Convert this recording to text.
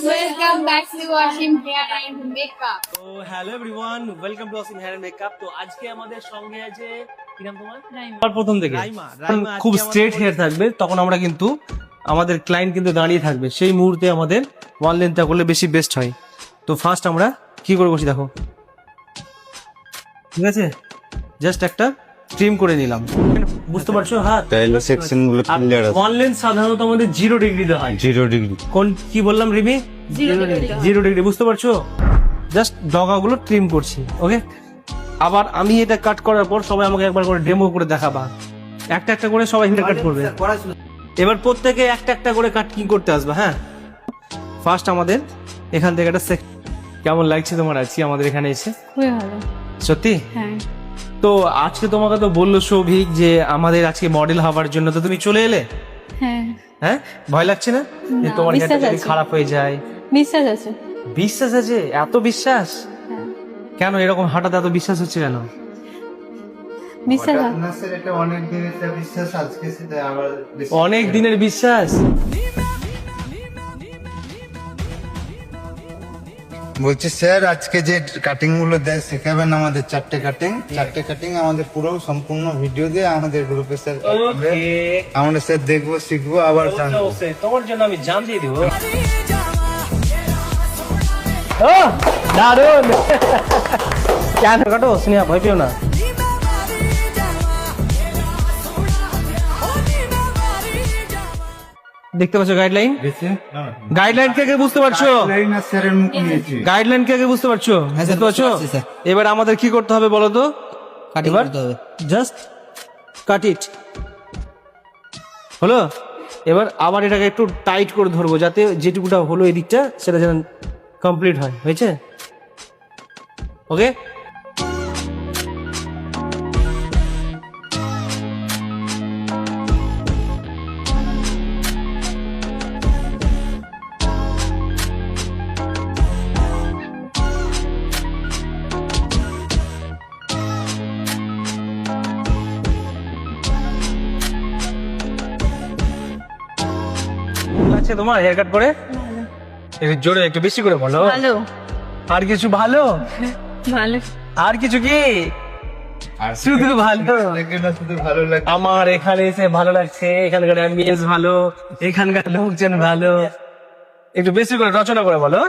Welcome back to Wasim Hair and Makeup. তো hello everyone, welcome to Wasim hair and makeup. তো আজকে আমাদের সঙ্গে আছে কি নাম তোমার? আর প্রথম থেকে খুব স্ট্রেট হেয়ার থাকবে, তখন আমরা কিন্তু আমাদের ক্লায়েন্ট কিন্তু দাঁড়িয়ে থাকবে, সেই মুহূর্তে আমাদের ওয়ান লেন্থটা করলে বেশি বেস্ট হয়। তো ফার্স্ট আমরা কি করে বসি দেখো, ঠিক আছে, জাস্ট একটা ট্রিম করে নিলাম, বুঝতে পারছো? হাত তাহলে সেকশন গুলো ক্লিয়ার আছে। ওয়ান লেন্থ সাধারণত আমাদের 0 ডিগ্রিতে হয়। 0 ডিগ্রি কোন কি বললাম রিমি? 0 ডিগ্রি, বুঝতে পারছো? জাস্ট ডগাগুলো ট্রিম করছি, ওকে। আবার আমি এটা কাট করার পর সবাই আমাকে একবার করে ডেমো করে দেখাবা, একটা একটা করে সবাই হেয়ার কাট করবে। এবার প্রত্যেকে একটা একটা করে কাট কি করতে আসবে। হ্যাঁ, ফার্স্ট আমাদের এখান থেকে একটা কেমন লাগছে তোমার আজকে আমাদের এখানে এসে? খুবই ভালো। সত্যি? হ্যাঁ। তো আজকে তোমাকে তো বললো সৌভিক যে আমাদের আজকে মডেল হওয়ার জন্য, তো তুমি চলে এলে? হ্যাঁ। হ্যাঁ, ভয় লাগছে না যে না, তোমার বিশ্বাস হেয়ারটা যদি আছে। খারাপ হয়ে যায়? বিশ্বাস আছে। বিশ্বাস আছে? এত বিশ্বাস হ্যাঁ। কেন? এরকম হঠাৎ এত বিশ্বাস হচ্ছে কেন? বিশ্বাস আছে। এটা অনেক দিনের বিশ্বাস, আজকে সেটা আবার অনেক দিনের বিশ্বাস। বলছি স্যার, আজকে যে কাটিং গুলো দেয় শেখাবেন আমাদের 4টে কাটিং আমাদের পুরো সম্পূর্ণ ভিডিও দিয়ে আমাদের গ্রুপে স্যার আমরা স্যার দেখবো, শিখবো, আবার জানবো। তোমার জন্য আমি জান দিয়ে দিব। দারুন, কেন কাটো স্নেহা, ভয় পেও না। দেখতে পাচ্ছ গাইডলাইন? গাইডলাইন কে বুঝতে পারছো? স্যারের মুখ নিয়েছি। গাইডলাইন কে বুঝতে পারছো? বুঝতে পারছো? এবার আমাদের কি করতে হবে বলো তো? এবার জাস্ট কাট ইট, হলো? এবার আবার এটাকে একটু টাইট করে ধরবো, যাতে যেটুকুটা হলো এই দিকটা সেটা যেন কমপ্লিট হয়। হয়েছে? ওকে। আচ্ছা, তোমার হেয়ার কাট করে একটু জোরে, একটু বেশি করে বলো। ভালো। আর কিছু ভালো? ভালো। আর কিছু কি? শুধু ভালো? শুধু ভালো লাগে। আমার এখানে এসে ভালো লাগছে, এখানকার অ্যাম্বিয়েন্স ভালো, এখানকার লোকজন ভালো। একটু বেশি করে রচনা করে বলো।